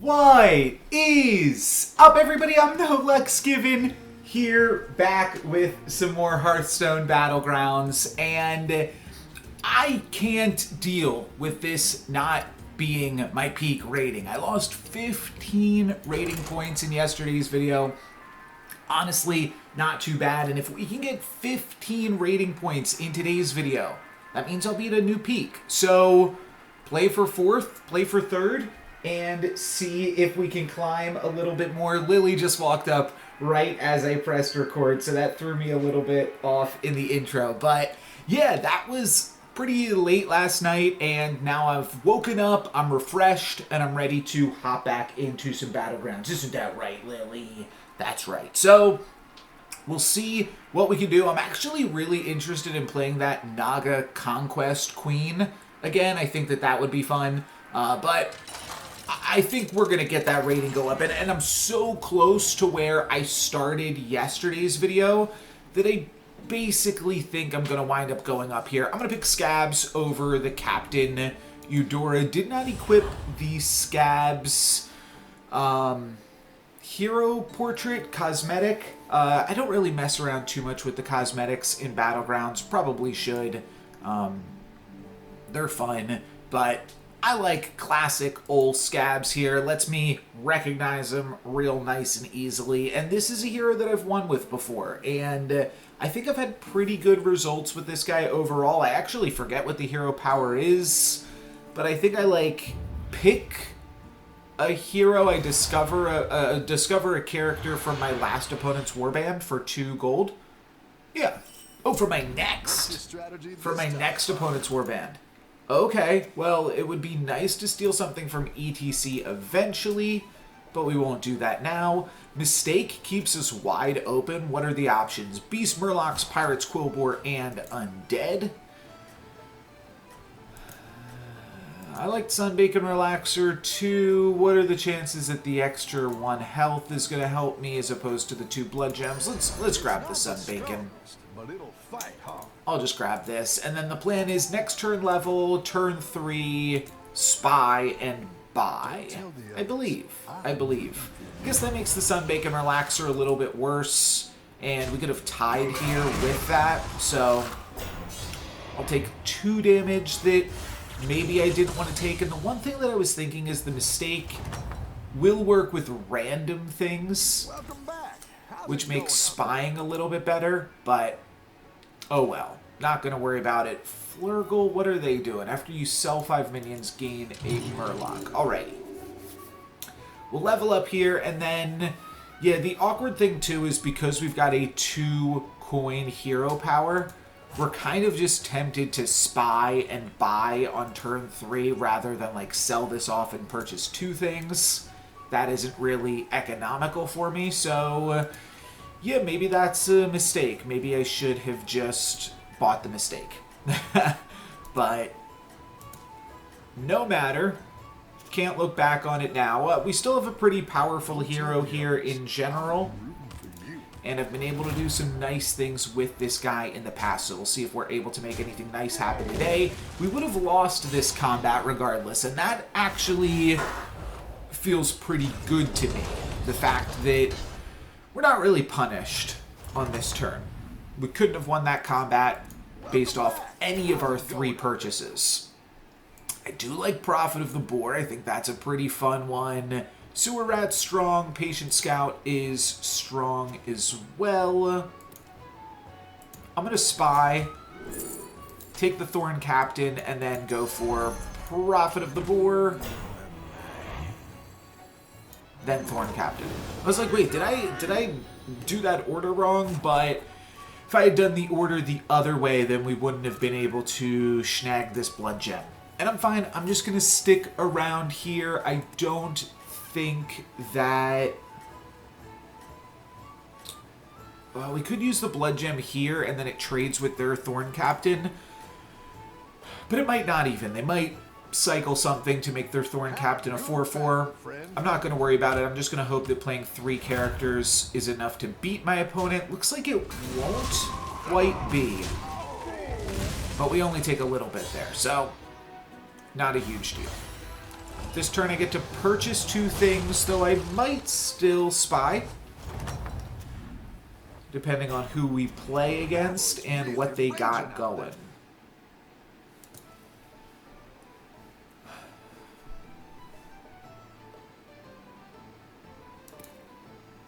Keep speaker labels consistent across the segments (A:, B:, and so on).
A: What is up, everybody? I'm No Lux Given here, back with some more Hearthstone Battlegrounds, and I can't deal with this not being my peak rating. I lost 15 rating points in yesterday's video. Honestly, not too bad, and if we can get 15 rating points in today's video, that means I'll be at a new peak. So, play for fourth, play for third, and see if we can climb a little bit more. Lily just walked up right as I pressed record, so that threw me a little bit off in the intro. But yeah, that was pretty late last night, and now I've woken up, I'm refreshed, and I'm ready to hop back into some Battlegrounds. Isn't that right, Lily? That's right. So, we'll see what we can do. I'm actually really interested in playing that Naga Conquest Queen again. I think that would be fun, but I think we're going to get that rating go up. And I'm so close to where I started yesterday's video that I basically think I'm going to wind up going up here. I'm going to pick Scabbs over the Captain. Eudora did not equip the Scabbs hero portrait cosmetic. I don't really mess around too much with the cosmetics in Battlegrounds. Probably should. They're fun, but I like classic old Scabbs here. Lets me recognize them real nice and easily. And this is a hero that I've won with before. And I think I've had pretty good results with this guy overall. I actually forget what the hero power is, but I think I like pick a hero. I discover a character from my last opponent's warband for 2 gold. Yeah. Oh, for my next opponent's warband. Okay, well, it would be nice to steal something from ETC eventually, but we won't do that now. Mistake keeps us wide open. What are the options? Beast, Murlocs, Pirates, Quillbore, and Undead. I like Sunbacon Relaxer too. What are the chances that the extra 1 health is going to help me as opposed to the 2 blood gems? Let's grab the Sunbacon. I'll just grab this, and then the plan is next turn level, turn 3, spy, and buy. I believe. I guess that makes the Sunbacon Relaxer a little bit worse, and we could have tied here with that, so I'll take 2 damage that maybe I didn't want to take. And the one thing that I was thinking is the Mistake will work with random things, which makes spying a little bit better, but oh well. Not going to worry about it. Flurgle, what are they doing? After you sell 5 minions, gain a Murloc. Alrighty. We'll level up here, and then, yeah, the awkward thing too is because we've got a 2-coin hero power, we're kind of just tempted to spy and buy on turn 3 rather than like sell this off and purchase 2 things. That isn't really economical for me, so yeah, maybe that's a mistake. Maybe I should have just bought the Mistake. But no matter. Can't look back on it now. We still have a pretty powerful hero here in general, and have been able to do some nice things with this guy in the past, so we'll see if we're able to make anything nice happen today. We would have lost this combat regardless, and that actually feels pretty good to me. The fact that we're not really punished on this turn. We couldn't have won that combat based off any of our 3 purchases. I do like Prophet of the Boar. I think that's a pretty fun one. Sewer Rat's strong. Patient Scout is strong as well. I'm going to spy, take the Thorn Captain, and then go for Prophet of the Boar. Then Thorn Captain. I was like, wait, did I do that order wrong? But if I had done the order the other way, then we wouldn't have been able to snag this blood gem. And I'm fine. I'm just going to stick around here. I don't think that... Well, we could use the blood gem here, and then it trades with their Thorn Captain. But it might not even. They might cycle something to make their Thorn Captain a 4/4. I'm not going to worry about it. I'm just going to hope that playing 3 characters is enough to beat my opponent. Looks like it won't quite be. But we only take a little bit there, so not a huge deal. This turn I get to purchase 2 things, though I might still spy. Depending on who we play against and what they got going.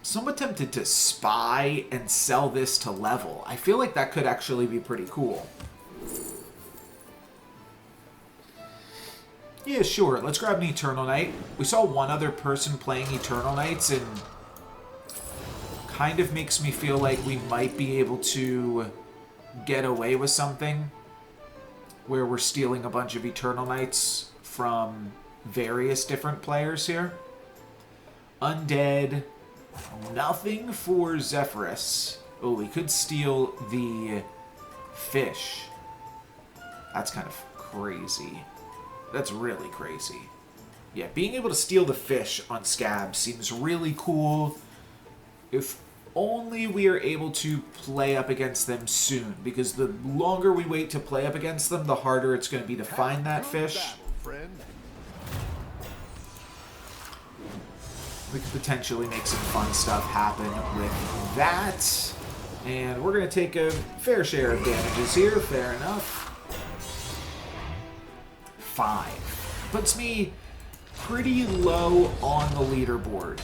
A: Somewhat tempted to spy and sell this to level. I feel like that could actually be pretty cool. Yeah, sure. Let's grab an Eternal Knight. We saw one other person playing Eternal Knights, and kind of makes me feel like we might be able to get away with something where we're stealing a bunch of Eternal Knights from various different players here. Undead. Nothing for Zephyrus. Oh, we could steal the fish. That's kind of crazy. That's really crazy. Yeah, being able to steal the fish on Scabbs seems really cool. If only we are able to play up against them soon, because the longer we wait to play up against them, the harder it's going to be to find that fish. We could potentially make some fun stuff happen with that. And we're going to take a fair share of damages here. Fair enough. 5. Puts me pretty low on the leaderboard.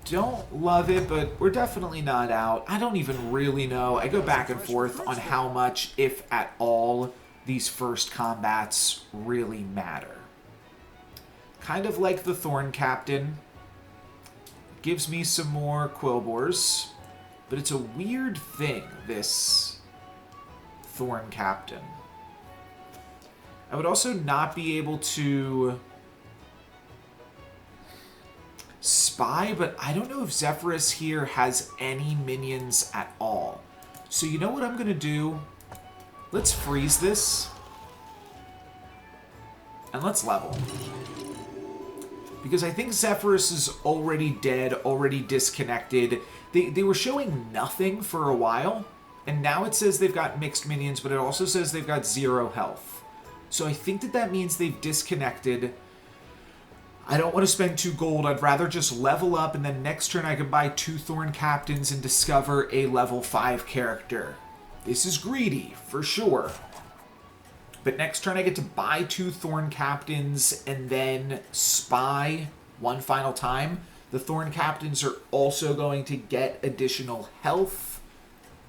A: Don't love it, but we're definitely not out. I don't even really know. I go back and forth on how much, if at all, these first combats really matter. Kind of like the Thorn Captain. Gives me some more Quillbores. But it's a weird thing, this Thorn Captain. I would also not be able to spy, but I don't know if Zephyrus here has any minions at all. So you know what I'm going to do? Let's freeze this. And let's level. Because I think Zephyrus is already dead, already disconnected. They were showing nothing for a while, and now it says they've got mixed minions, but it also says they've got 0 health. So I think that means they've disconnected. I don't want to spend 2 gold. I'd rather just level up, and then next turn I can buy 2 Thorn Captains and discover a level 5 character. This is greedy, for sure. But next turn I get to buy 2 Thorn Captains and then spy one final time. The Thorn Captains are also going to get additional health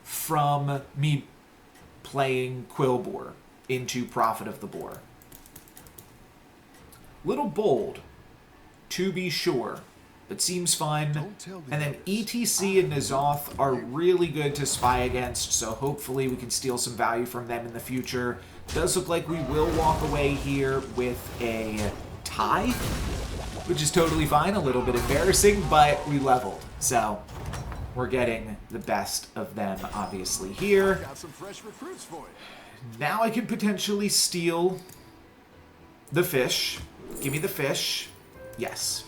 A: from me playing Quillbore into Prophet of the Boar. Little bold, to be sure, but seems fun. And then ETC and N'Zoth are really good to spy against, so hopefully we can steal some value from them in the future. Does look like we will walk away here with a tie, which is totally fine, a little bit embarrassing, but we leveled. So we're getting the best of them, obviously, here.
B: Got some fresh recruits for you.
A: Now I could potentially steal the fish. Give me the fish. Yes.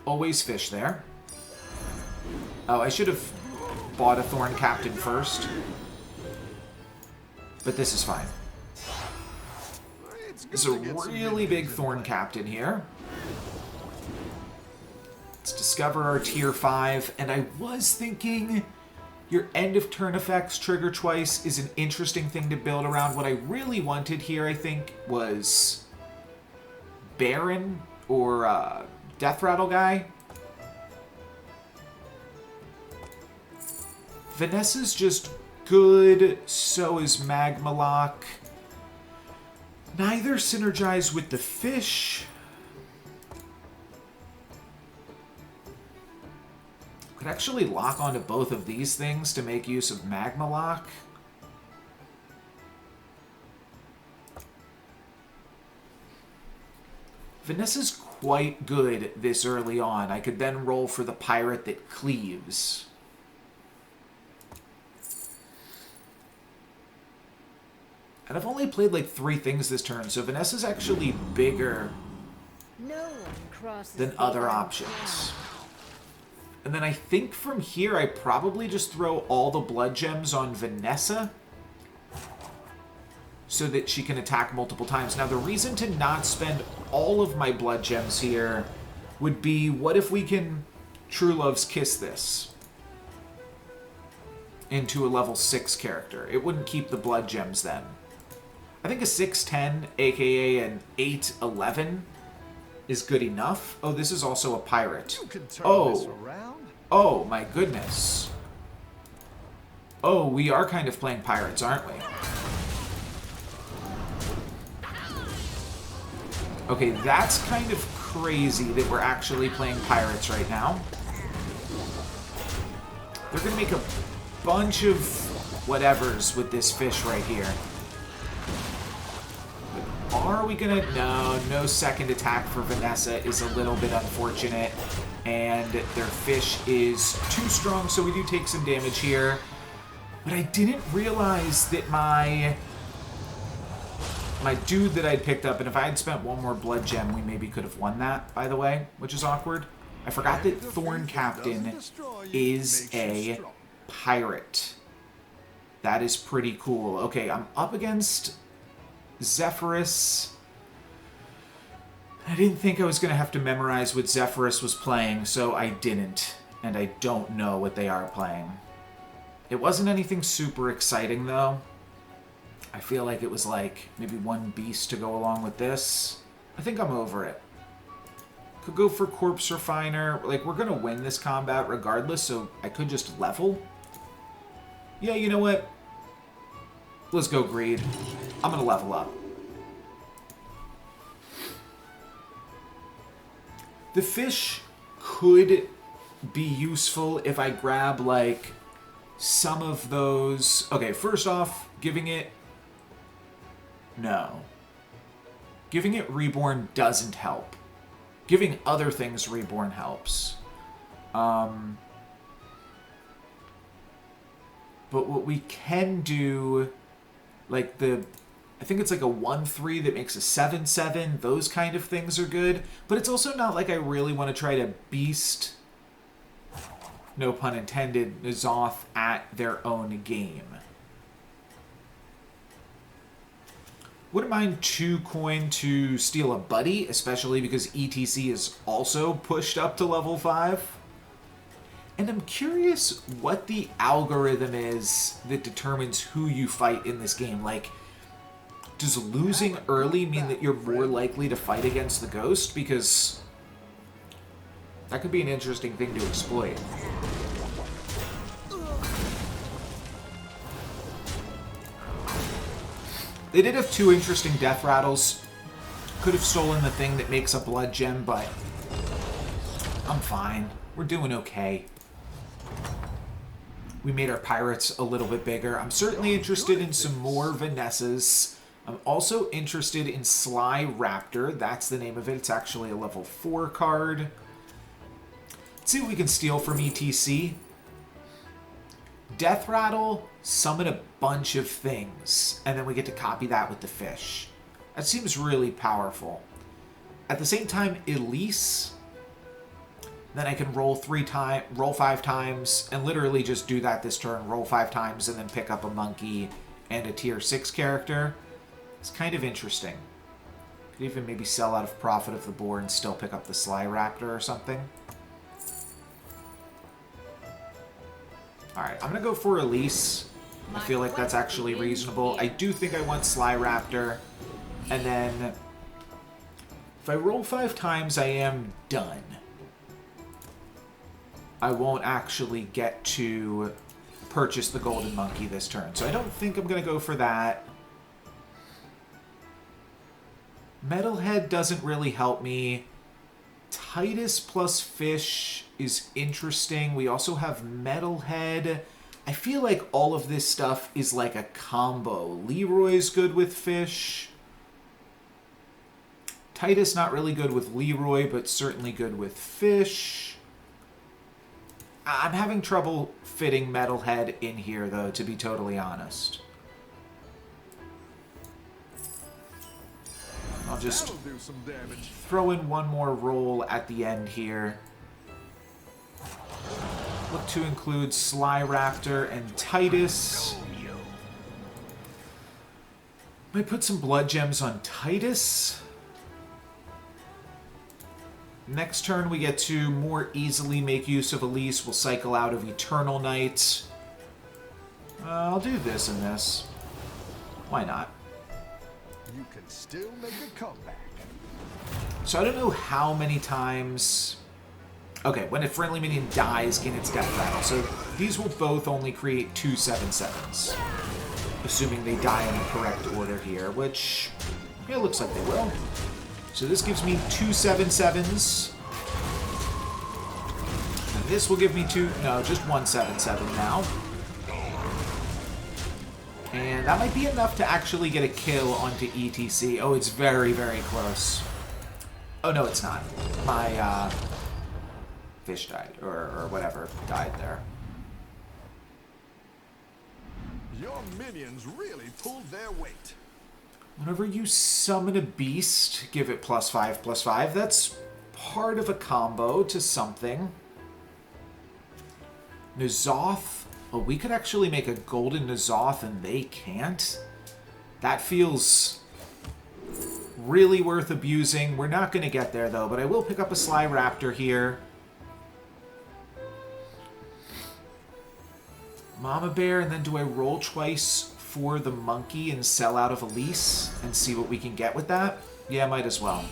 A: Always fish there. Oh, I should have bought a Thorn Captain first. But this is fine. There's a really big Thorn Captain here. Let's discover our tier 5. And I was thinking your end of turn effects trigger twice is an interesting thing to build around. What I really wanted here, I think, was Baron or Death Rattle guy. Vanessa's just good, so is Magmalock. Neither synergize with the fish. Could actually lock onto both of these things to make use of Magmalock. Vanessa's quite good this early on. I could then roll for the pirate that cleaves. And I've only played like 3 things this turn, so Vanessa's actually bigger than other options. And then I think from here I probably just throw all the blood gems on Vanessa. so that she can attack multiple times. Now, the reason to not spend all of my blood gems here would be, what if we can True Love's Kiss this into a level 6 character? It wouldn't keep the blood gems then. I think a 6'10", aka an 8'11", is good enough. Oh, this is also a pirate. Oh my goodness. Oh, we are kind of playing pirates, aren't we? Okay, that's kind of crazy that we're actually playing pirates right now. They're going to make a bunch of whatevers with this fish right here. But are we going to... No second attack for Vanessa is a little bit unfortunate. And their fish is too strong, so we do take some damage here. But I didn't realize that my dude that I'd picked up, and if I had spent one more blood gem, we maybe could have won that, by the way, which is awkward. I forgot that Thorn Captain is a pirate. That is pretty cool. Okay, I'm up against Zephyrus. I didn't think I was going to have to memorize what Zephyrus was playing, so I didn't. And I don't know what they are playing. It wasn't anything super exciting, though. I feel like it was like maybe one beast to go along with this. I think I'm over it. Could go for Corpse Refiner. Like, we're going to win this combat regardless, so I could just level. Yeah, you know what? Let's go Greed. I'm going to level up. The fish could be useful if I grab, like, some of those... Okay, first off, giving it... No. Giving it Reborn doesn't help. Giving other things Reborn helps. But what we can do... Like the... I think it's like a 1-3 that makes a 7-7. Those kind of things are good. But it's also not like I really want to try to beast... No pun intended, N'Zoth at their own game. Wouldn't mind 2 coin to steal a buddy, especially because ETC is also pushed up to level 5. And I'm curious what the algorithm is that determines who you fight in this game. Like, does losing early mean that you're more likely to fight against the ghost? Because that could be an interesting thing to exploit. They did have 2 interesting death rattles. Could have stolen the thing that makes a blood gem, but I'm fine. We're doing okay. We made our pirates a little bit bigger. I'm certainly interested in some more Vanessas. I'm also interested in Sly Raptor. That's the name of it. It's actually a level 4 card. Let's see what we can steal from ETC. Death Rattle, summon a bunch of things, and then we get to copy that with the fish. That seems really powerful. At the same time, Elise, then I can roll 5 times, and literally just do that this turn, roll 5 times, and then pick up a monkey and a tier 6 character. It's kind of interesting. Could even maybe sell out of Prophet of the Boar and still pick up the Sly Raptor or something. Alright, I'm going to go for Elise. I feel like that's actually reasonable. I do think I want Sly Raptor. And then, if I roll 5 times, I am done. I won't actually get to purchase the Golden Monkey this turn. So I don't think I'm going to go for that. Metalhead doesn't really help me. Titus plus Fish is interesting. We also have Metalhead. I feel like all of this stuff is like a combo. Leroy's good with Fish. Titus not really good with Leroy, but certainly good with Fish. I'm having trouble fitting Metalhead in here, though, to be totally honest. I'll just throw in one more roll at the end here. Look to include Sly Raptor and Titus. Might put some blood gems on Titus. Next turn we get to more easily make use of Elise. We'll cycle out of Eternal Night. I'll do this and this. Why not?
B: You can still make a comeback.
A: So I don't know how many times... Okay, when a friendly minion dies, gain its death rattle. So these will both only create 2 7/7s. Assuming they die in the correct order here, which... yeah, looks like they will. So this gives me 2 7/7s. And this will give me just 1 7/7 now. And that might be enough to actually get a kill onto ETC. Oh, it's very, very close. Oh, no, it's not. My, fish died, or whatever died there.
B: Your minions really pulled their weight.
A: Whenever you summon a beast, give it +5/+5. That's part of a combo to something. N'Zoth. Oh, we could actually make a golden N'Zoth and they can't? That feels really worth abusing. We're not going to get there, though, but I will pick up a Sly Raptor here. Mama Bear, and then do I roll twice for the monkey and sell out of Elise and see what we can get with that? Yeah, might as well.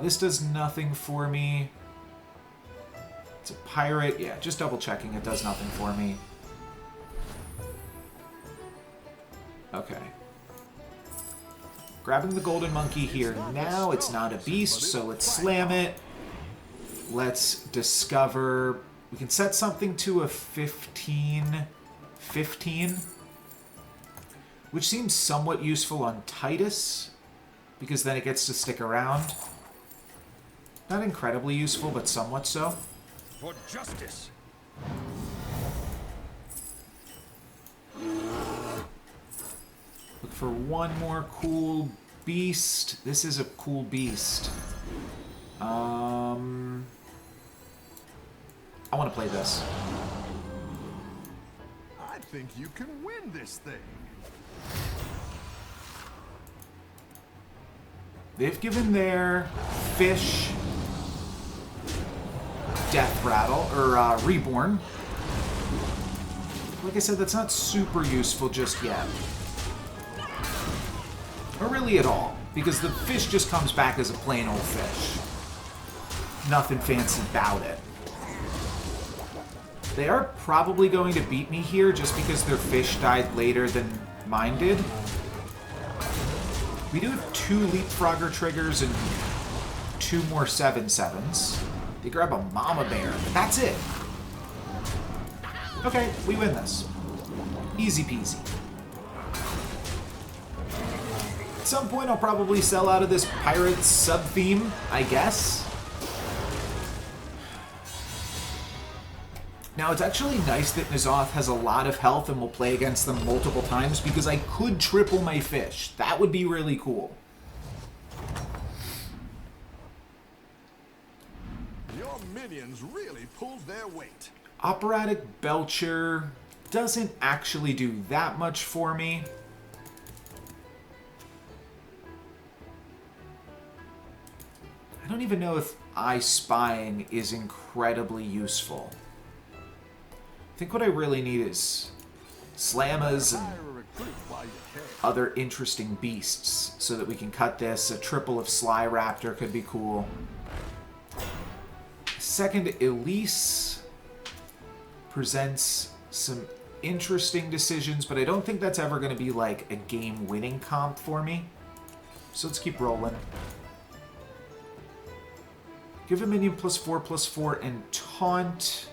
A: This does nothing for me. It's a pirate. Yeah, just double checking. It does nothing for me. Okay. Grabbing the golden monkey here. Now it's not a beast, so let's slam it. Let's discover... We can set something to a 15, which seems somewhat useful on Titus, because then it gets to stick around. Not incredibly useful, but somewhat so.
B: For justice.
A: Look for one more cool beast. This is a cool beast. I want to play this.
B: I think you can win this thing.
A: They've given their fish death rattle, or reborn. Like I said, that's not super useful just yet. Or really at all, because the fish just comes back as a plain old fish. Nothing fancy about it. They are probably going to beat me here just because their fish died later than mine did. We do have 2 Leapfrogger triggers and 2 more 7/7s. They grab a Mama Bear, but that's it. Okay, we win this. Easy peasy. At some point I'll probably sell out of this pirate sub-theme, I guess. Now, it's actually nice that N'Zoth has a lot of health and will play against them multiple times because I could triple my fish. That would be really cool.
B: Your minions really pulled their weight.
A: Operatic Belcher doesn't actually do that much for me. I don't even know if I Spying is incredibly useful. I think what I really need is Slammas and other interesting beasts so that we can cut this. A triple of Sly Raptor could be cool. Second, Elise presents some interesting decisions, but I don't think that's ever going to be like a game-winning comp for me. So let's keep rolling. Give a minion +4/+4 and taunt.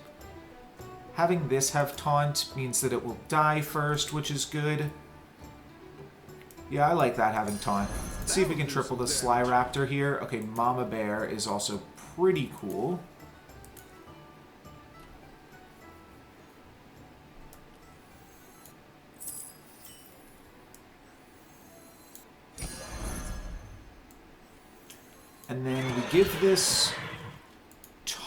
A: Having this have taunt means that it will die first, which is good. Yeah, I like that, having taunt. Let's see if we can triple the Sly Raptor here. Okay, Mama Bear is also pretty cool. And then we give this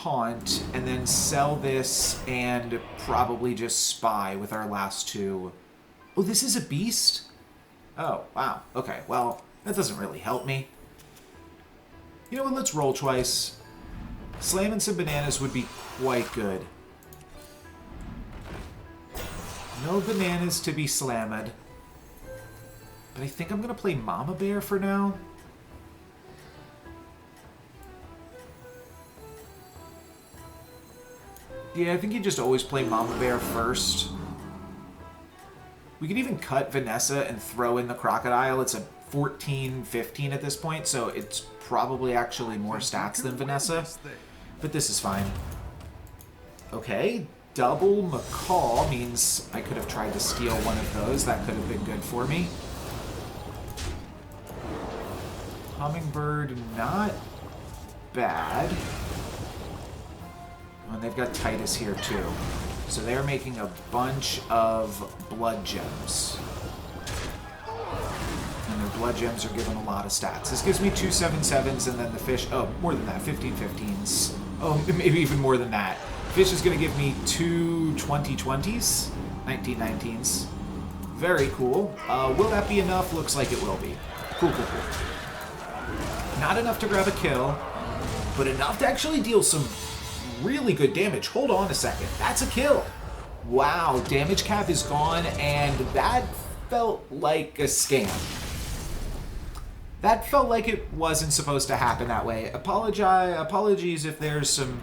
A: taunt, and then sell this, and probably just spy with our last 2. Oh, this is a beast? Oh, wow. Okay, well, that doesn't really help me. You know what, let's roll twice. Slamming some bananas would be quite good. No bananas to be slammed. But I think I'm going to play Mama Bear for now. Yeah, I think you just always play Mama Bear first. We could even cut Vanessa and throw in the Crocodile. It's a 14-15 at this point, so it's probably actually more stats than Vanessa. But this is fine. Okay, double Macaw means I could have tried to steal one of those. That could have been good for me. Hummingbird, not bad. And they've got Titus here too. So they're making a bunch of blood gems. And their blood gems are giving a lot of stats. This gives me 2 7/7s and then the fish... Oh, more than that. 15-15s. Oh, maybe even more than that. Fish is going to give me 2 20-20s. 19-19s. Very cool. Will that be enough? Looks like it will be. Cool, cool, cool. Not enough to grab a kill, but enough to actually deal some really good damage. Hold on a second. That's a kill. Wow, damage cap is gone, and that felt like a scam. That felt like it wasn't supposed to happen that way. Apologies if there's some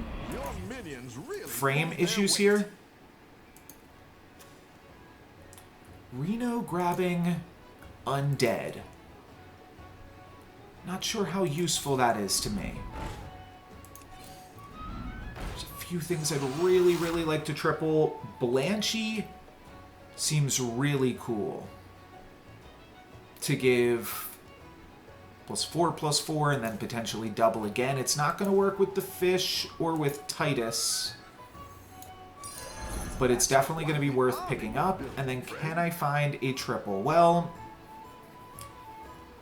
A: frame issues here. Reno grabbing Undead. Not sure how useful that is to me. There's a few things I'd really, really like to triple. Blanchy seems really cool. To give +4/+4 and then potentially double again. It's not going to work with the fish or with Titus. But it's definitely going to be worth picking up. And then can I find a triple? Well,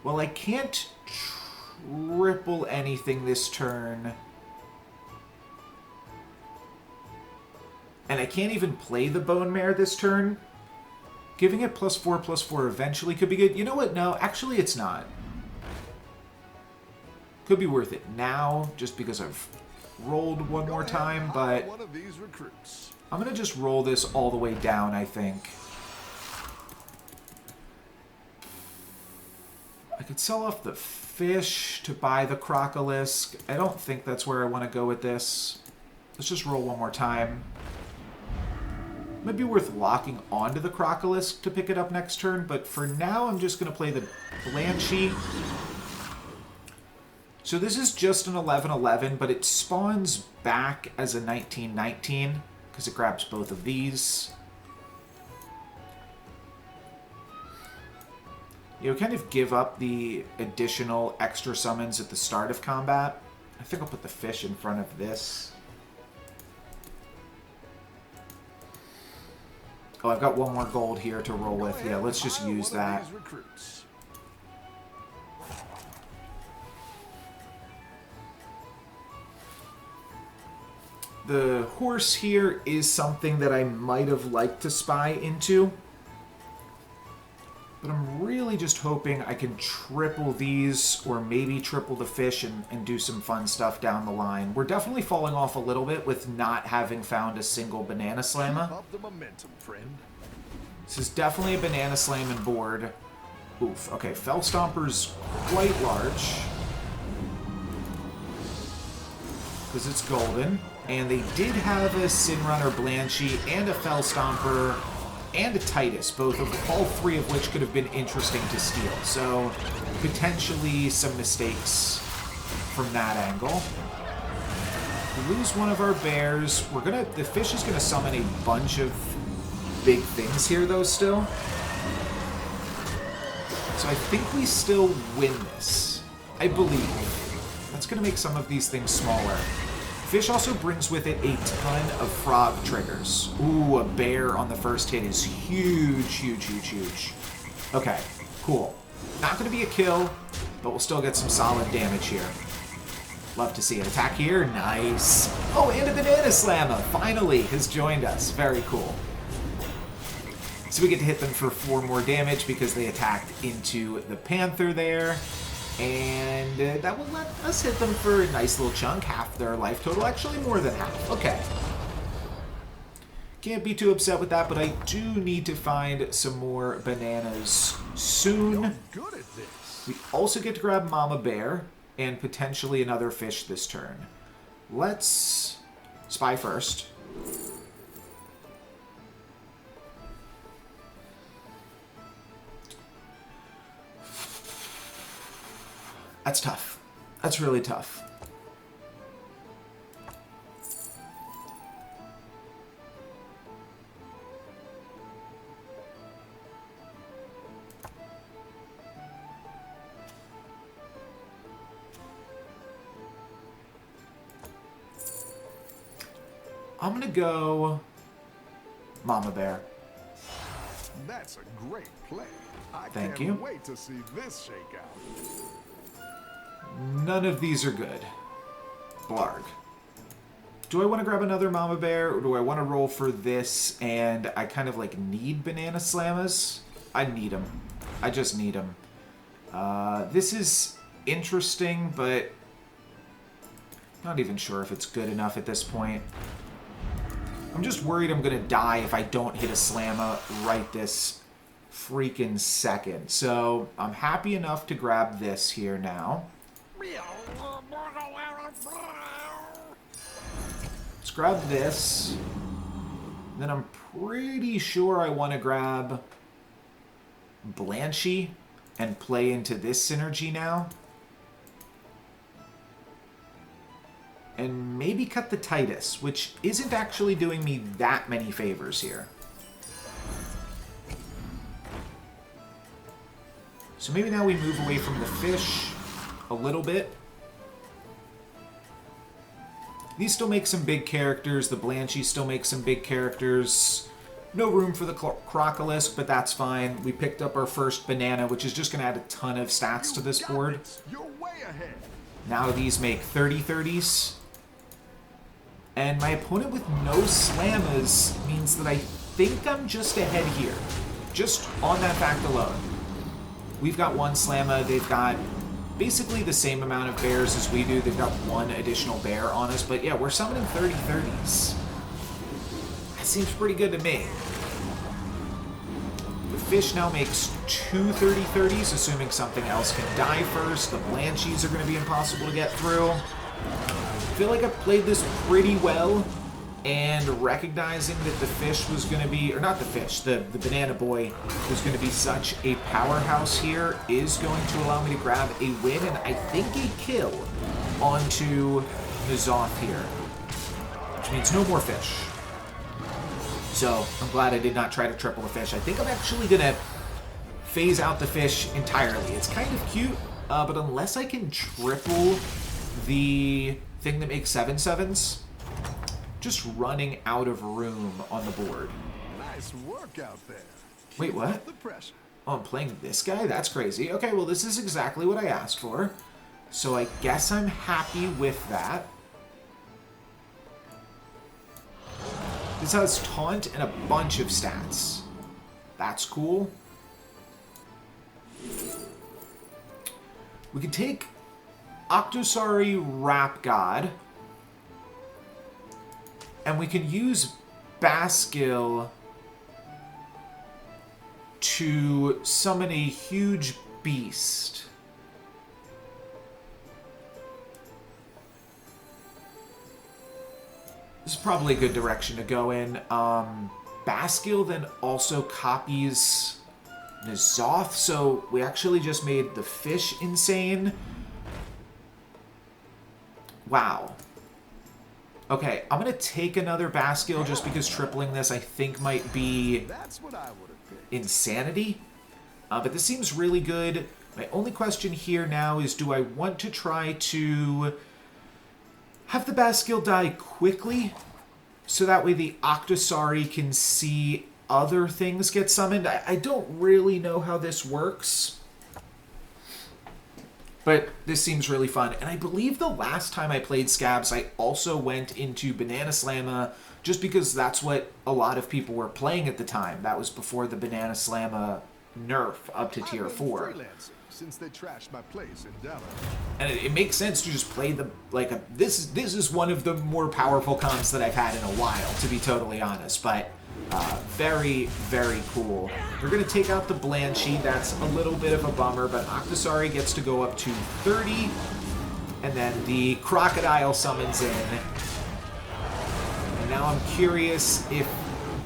A: I can't triple anything this turn. And I can't even play the Bone Mare this turn. Giving it +4/+4 eventually could be good. You know what? No, actually it's not. Could be worth it now, just because I've rolled one more time, but I'm going to just roll this all the way down, I think. I could sell off the fish to buy the Crocolisk. I don't think that's where I want to go with this. Let's just roll one more time. Might be worth locking onto the Crocolisk to pick it up next turn, but for now I'm just going to play the Blanchy. So this is just an 11/11, but it spawns back as a 19/19 because it grabs both of these. You kind of give up the additional extra summons at the start of combat. I think I'll put the fish in front of this. Oh, I've got one more gold here to roll with. Yeah, let's just use that. The horse here is something that I might have liked to spy into. But I'm really just hoping I can triple these or maybe triple the fish and do some fun stuff down the line. We're definitely falling off a little bit with not having found a single Banana Slammer. This is definitely a Banana Slamming board. Oof. Okay, Fell Stomper's quite large. Because it's golden. And they did have a Sin Runner Blanchy and a Fell Stomper and a Titus, all three of which could have been interesting to steal. So potentially some mistakes from that angle. We lose one of our bears. The fish is gonna summon a bunch of big things here though still. So I think we still win this. I believe. That's gonna make some of these things smaller. Fish also brings with it a ton of frog triggers. Ooh, a bear on the first hit is huge, huge, huge, huge. Okay, cool. Not going to be a kill, but we'll still get some solid damage here. Love to see an attack here. Nice. Oh, and a Banana Slammer finally has joined us. Very cool. So we get to hit them for 4 more damage because they attacked into the Panther there. And that will let us hit them for a nice little chunk, half their life total. Actually, more than half. Okay. Can't be too upset with that, but I do need to find some more bananas soon.
B: Good at this.
A: We also get to grab Mama Bear and potentially another fish this turn. Let's spy first. That's tough. That's really tough. I'm gonna go Mama Bear.
B: That's a great play. I
A: Thank
B: can't
A: you.
B: wait to see this shake out.
A: None of these are good. Blarg. Do I want to grab another Mama Bear, or do I want to roll for this and I kind of like need Banana Slammas? I need them. I just need them. This is interesting, but not even sure if it's good enough at this point. I'm just worried I'm going to die if I don't hit a Slamma right this freaking second. So I'm happy enough to grab this here now. Let's grab this. Then I'm pretty sure I want to grab Blanchy and play into this synergy now. And maybe cut the Titus, which isn't actually doing me that many favors here. So maybe now we move away from the fish a little bit. These still make some big characters. The Blanchy still makes some big characters. No room for the Crocolisk, but that's fine. We picked up our first banana, which is just going to add a ton of stats to this board.
B: You're way ahead.
A: Now these make 30/30s. And my opponent with no Slammas means that I think I'm just ahead here. Just on that fact alone. We've got one Slamma. They've got basically the same amount of bears as we do. They've got one additional bear on us. But yeah, we're summoning 30/30s. That seems pretty good to me. The fish now makes 2 30/30s, assuming something else can die first. The Blanchies are going to be impossible to get through. I feel like I've played this pretty well, and recognizing that the fish was going to be, or not the fish, the banana boy was going to be such a powerhouse here is going to allow me to grab a win, and I think a kill onto N'Zoth here, which means no more fish. So I'm glad I did not try to triple the fish. I think I'm actually going to phase out the fish entirely. It's kind of cute, but unless I can triple the thing that makes 7/7s, just running out of room on the board.
B: Nice work out there.
A: Wait, what?
B: The pressure.
A: Oh, I'm playing this guy? That's crazy. Okay, well, this is exactly what I asked for. So I guess I'm happy with that. This has taunt and a bunch of stats. That's cool. We can take Octosari Rap God, and we can use Baskill to summon a huge beast. This is probably a good direction to go in. Baskill then also copies N'Zoth, so we actually just made the fish insane. Wow. Okay, I'm going to take another Baskill just because tripling this I think might be
B: That's what I would have picked.
A: insanity. But this seems really good. My only question here now is, do I want to try to have the Baskill die quickly so that way the Octosari can see other things get summoned? I don't really know how this works. But this seems really fun. And I believe the last time I played Scabbs, I also went into Banana Slamma just because that's what a lot of people were playing at the time. That was before the Banana Slamma nerf up to tier 4.
B: Since they trashed my place in Dallas.
A: And it makes sense to just play the this is one of the more powerful comps that I've had in a while, to be totally honest. But very, very cool. We're going to take out the Blanchie. That's a little bit of a bummer, but Octosari gets to go up to 30. And then the Crocodile summons in. And now I'm curious if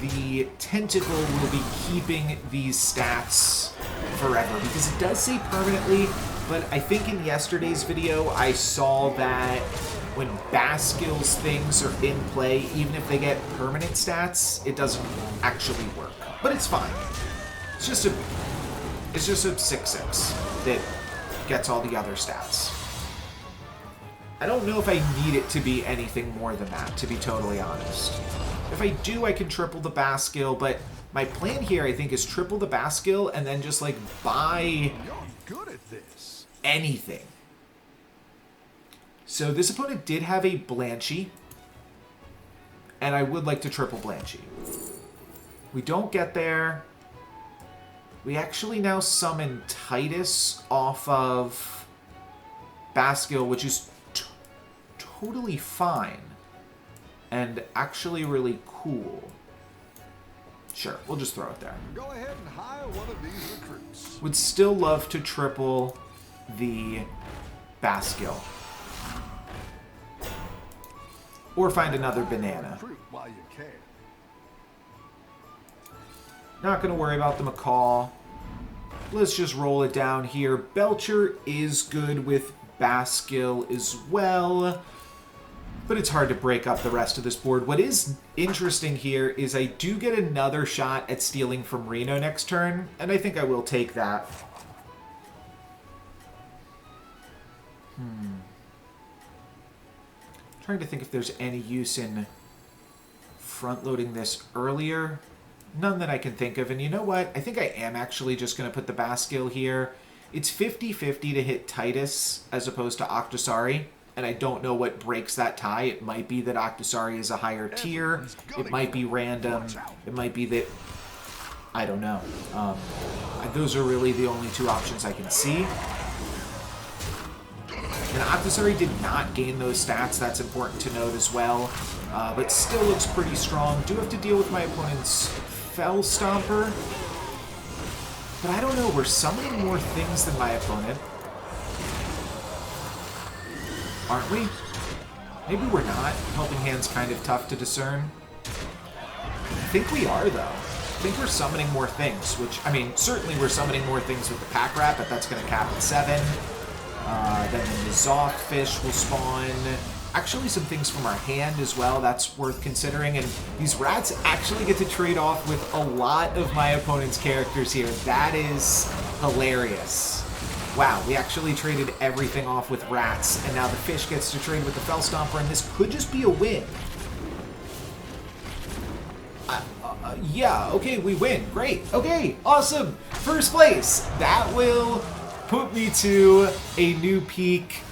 A: the Tentacle will be keeping these stats forever, because it does say permanently, but I think in yesterday's video I saw that when Bascul's things are in play, even if they get permanent stats, it doesn't actually work. But it's fine. It's just a 6/6 that gets all the other stats. I don't know if I need it to be anything more than that, to be totally honest. If I do, I can triple the Bascule, but my plan here, I think, is triple the Bascule and then just, like, buy
B: You're good at this.
A: anything. So this opponent did have a Blanchie, and I would like to triple Blanchie. We don't get there. We actually now summon Titus off of Bascule, which is totally fine. And actually really cool. Sure, we'll just throw it there.
B: Go ahead and hire one of these recruits.
A: Would still love to triple the Bascule. Or find another banana.
B: Recruit while you can.
A: Not going to worry about the Macaw. Let's just roll it down here. Belcher is good with Bascule as well. But it's hard to break up the rest of this board. What is interesting here is I do get another shot at stealing from Reno next turn, and I think I will take that. Trying to think if there's any use in front-loading this earlier. None that I can think of. And you know what? I think I am actually just going to put the Bascule here. It's 50-50 to hit Titus as opposed to Octosari. And I don't know what breaks that tie. It might be that Octosari is a higher tier. It might be random. It might be that... I don't know. Those are really the only two options I can see. And Octosari did not gain those stats. That's important to note as well. But still looks pretty strong. Do have to deal with my opponent's Fell Stomper. But I don't know. We're summoning more things than my opponent. Aren't we? Maybe we're not. Helping Hand's kind of tough to discern. I think we are, though. I think we're summoning more things, which, I mean, certainly we're summoning more things with the Pack Rat, but that's going to cap at 7. Then the Zoth Fish will spawn. Actually, some things from our hand as well. That's worth considering. And these rats actually get to trade off with a lot of my opponent's characters here. That is hilarious. Wow, we actually traded everything off with rats, and now the fish gets to trade with the Fell Stomper, and this could just be a win. Yeah, okay, we win. Great. Okay, awesome. First place. That will put me to a new peak.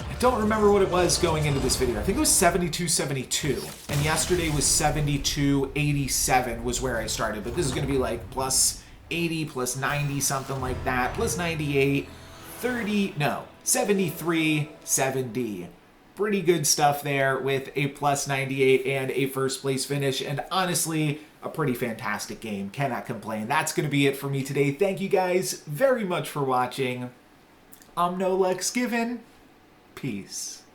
A: I don't remember what it was going into this video. I think it was 72-72, and yesterday was 72-87 was where I started, but this is going to be like plus 80, plus 90, something like that, plus 98, 30, no, 73, 70. Pretty good stuff there with a plus 98 and a first place finish, and honestly, a pretty fantastic game. Cannot complain. That's going to be it for me today. Thank you guys very much for watching. No Lex given. Peace.